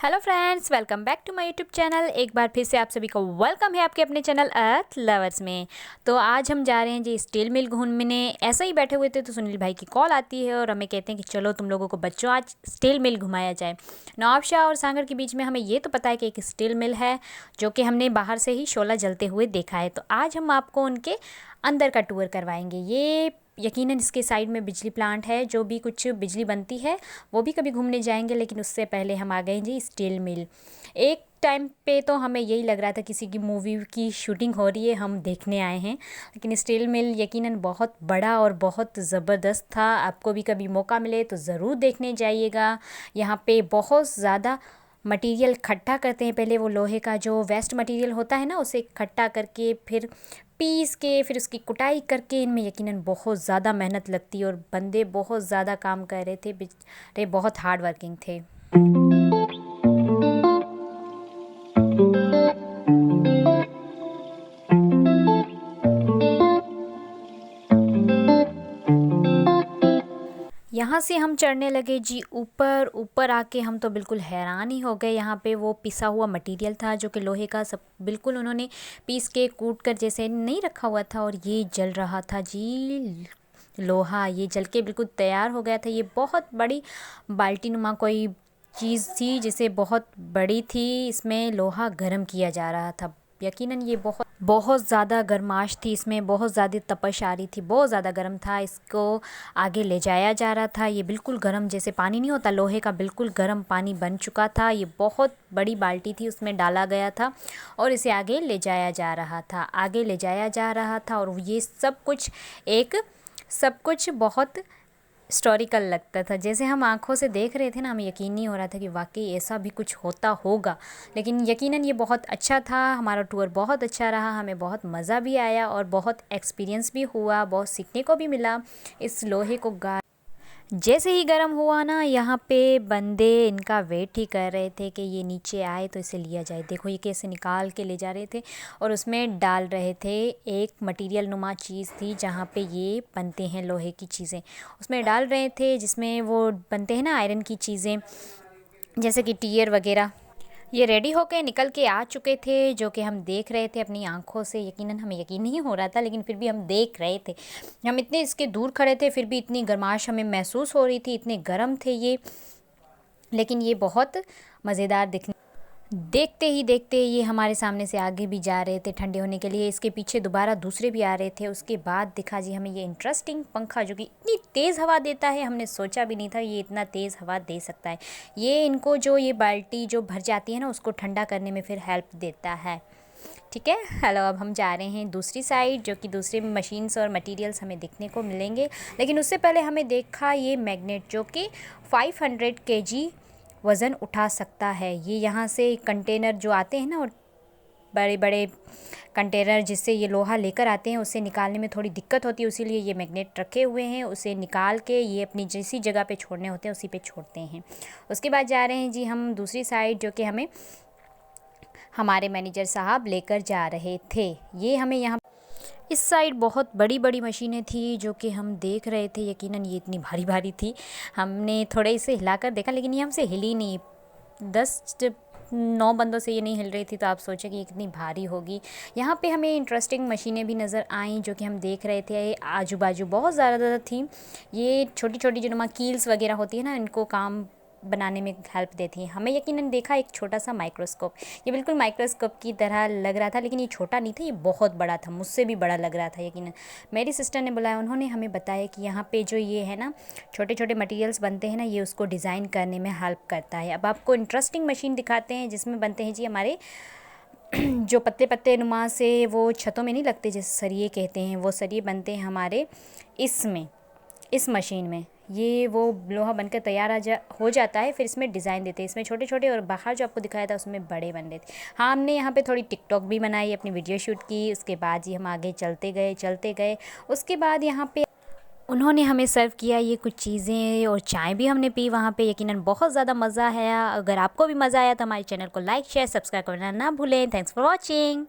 Hello friends, welcome back to my YouTube channel. एक बार फिर से आप सभी को वेलकम है आपके अपने चैनल अर्थ लवर्स में। तो आज हम जा रहे हैं जी स्टील मिल घूमने। ऐसे ही बैठे हुए थे तो सुनील भाई की कॉल आती है और हमें कहते हैं कि चलो तुम लोगों को बच्चों आज स्टील मिल घुमाया जाए। नवाबशाह और सांगर के बीच में हमें ये तो पता है कि एक स्टील मिल है जो कि हमने बाहर से ही शोला जलते हुए देखा है। तो आज हम आपको उनके अंदर का टूर करवाएंगे। ये यकीनन इसके साइड में बिजली प्लांट है, जो भी कुछ बिजली बनती है वो भी कभी घूमने जाएंगे, लेकिन उससे पहले हम आ गए जी स्टील मिल। एक टाइम पे तो हमें यही लग रहा था किसी की मूवी की शूटिंग हो रही है, हम देखने आए हैं, लेकिन स्टील मिल यकीनन बहुत बड़ा और बहुत ज़बरदस्त था। आपको भी कभी मौका मिले तो ज़रूर देखने जाइएगा। यहाँ पे बहुत ज़्यादा मटेरियल इकट्ठा करते हैं। पहले वो लोहे का जो वेस्ट मटेरियल होता है ना, उसे इकट्ठा करके फिर पीस के फिर उसकी कुटाई करके, इनमें यकीनन बहुत ज़्यादा मेहनत लगती है और बंदे बहुत ज़्यादा काम कर रहे थे, बेचारे बहुत हार्ड वर्किंग थे। यहाँ से हम चढ़ने लगे जी ऊपर। ऊपर आके हम तो बिल्कुल हैरान ही हो गए। यहाँ पे वो पिसा हुआ मटेरियल था जो कि लोहे का, सब बिल्कुल उन्होंने पीस के कूट कर जैसे नहीं रखा हुआ था, और ये जल रहा था जी लोहा। ये जल के बिल्कुल तैयार हो गया था। ये बहुत बड़ी बाल्टी नुमा कोई चीज़ थी जिसे बहुत बड़ी थी। इसमें लोहा गर्म किया जा रहा था। यकीनन ये बहुत बहुत ज़्यादा गर्माश थी, इसमें बहुत ज़्यादा तपश आ रही थी, बहुत ज़्यादा गर्म था। इसको आगे ले जाया जा रहा था। ये बिल्कुल गर्म जैसे पानी नहीं होता लोहे का, बिल्कुल गर्म पानी बन चुका था। ये बहुत बड़ी बाल्टी थी, उसमें डाला गया था और इसे आगे ले जाया जा रहा था, आगे ले जाया जा रहा था। और ये सब कुछ बहुत हिस्टोरिकल लगता था। जैसे हम आँखों से देख रहे थे ना, हमें यकीन नहीं हो रहा था कि वाकई ऐसा भी कुछ होता होगा, लेकिन यकीनन ये बहुत अच्छा था। हमारा टूर बहुत अच्छा रहा, हमें बहुत मज़ा भी आया और बहुत एक्सपीरियंस भी हुआ, बहुत सीखने को भी मिला। इस लोहे को जैसे ही गर्म हुआ ना, यहाँ पे बंदे इनका वेट ही कर रहे थे कि ये नीचे आए तो इसे लिया जाए। देखो ये कैसे निकाल के ले जा रहे थे और उसमें डाल रहे थे। एक मटेरियल नुमा चीज़ थी जहाँ पे ये बनते हैं लोहे की चीज़ें, उसमें डाल रहे थे, जिसमें वो बनते हैं ना आयरन की चीज़ें, जैसे कि टीयर वगैरह। ये रेडी होके निकल के आ चुके थे, जो कि हम देख रहे थे अपनी आंखों से। यकीनन हमें यकीन नहीं हो रहा था, लेकिन फिर भी हम देख रहे थे। हम इतने इसके दूर खड़े थे, फिर भी इतनी गर्माश हमें महसूस हो रही थी, इतने गर्म थे ये। लेकिन ये बहुत मज़ेदार देखते ही देखते ये हमारे सामने से आगे भी जा रहे थे ठंडे होने के लिए। इसके पीछे दोबारा दूसरे भी आ रहे थे। उसके बाद दिखा जी हमें ये इंटरेस्टिंग पंखा, जो कि इतनी तेज़ हवा देता है, हमने सोचा भी नहीं था ये इतना तेज़ हवा दे सकता है। ये इनको जो ये बाल्टी जो भर जाती है ना, उसको ठंडा करने में फिर हेल्प देता है। ठीक है, हेलो, अब हम जा रहे हैं दूसरी साइड, जो कि दूसरे मशीन्स और मटेरियल्स हमें देखने को मिलेंगे। लेकिन उससे पहले हमें देखा ये मैग्नेट, जो कि 500 केजी वज़न उठा सकता है। ये यहाँ से कंटेनर जो आते हैं ना, और बड़े बड़े कंटेनर जिससे ये लोहा लेकर आते हैं, उसे निकालने में थोड़ी दिक्कत होती है, इसीलिए ये मैग्नेट रखे हुए हैं। उसे निकाल के ये अपनी जिसी जगह पे छोड़ने होते हैं उसी पे छोड़ते हैं। उसके बाद जा रहे हैं जी हम दूसरी साइड, जो कि हमें हमारे मैनेजर साहब लेकर जा रहे थे। ये हमें यहाँ इस साइड बहुत बड़ी बड़ी मशीनें थी जो कि हम देख रहे थे। यकीनन ये इतनी भारी भारी थी, हमने थोड़े इसे हिलाकर देखा, लेकिन ये हमसे हिली नहीं। 9 बंदों से ये नहीं हिल रही थी, तो आप सोचें कि कितनी भारी होगी। यहाँ पे हमें इंटरेस्टिंग मशीनें भी नज़र आईं, जो कि हम देख रहे थे। आजू बाजू बहुत ज़्यादा थी। ये छोटी छोटी जो नुमा कील्स वगैरह होती है ना, इनको काम बनाने में हेल्प देती हैं। हमें यकीनन देखा एक छोटा सा माइक्रोस्कोप। ये बिल्कुल माइक्रोस्कोप की तरह लग रहा था, लेकिन ये छोटा नहीं था, ये बहुत बड़ा था, मुझसे भी बड़ा लग रहा था यकीनन। मेरी सिस्टर ने बुलाया, उन्होंने हमें बताया कि यहाँ पे जो ये है ना छोटे छोटे मटेरियल्स बनते हैं ना, ये उसको डिज़ाइन करने में हेल्प करता है। अब आपको इंटरेस्टिंग मशीन दिखाते हैं जिसमें बनते हैं जी हमारे जो पत्ते पत्ते नुमा से वो छतों में नहीं लगते, जैसे सरिये कहते हैं, वो सरिये बनते हैं हमारे इसमें, इस मशीन में। ये वो लोहा बनकर तैयार हो जाता है, फिर इसमें डिज़ाइन देते हैं। इसमें छोटे छोटे, और बाहर जो आपको दिखाया था उसमें बड़े बन रहे थे। हाँ, हमने यहाँ पे थोड़ी टिकटॉक भी बनाई, अपनी वीडियो शूट की। उसके बाद जी हम आगे चलते गए। उसके बाद यहाँ पे उन्होंने हमें सर्व किया ये कुछ चीज़ें, और चाय भी हमने पी वहाँ पे। यकीनन बहुत ज़्यादा मज़ा आया। अगर आपको भी मज़ा आया तो हमारे चैनल को लाइक शेयर सब्सक्राइब करना ना भूलें। Thanks for watching.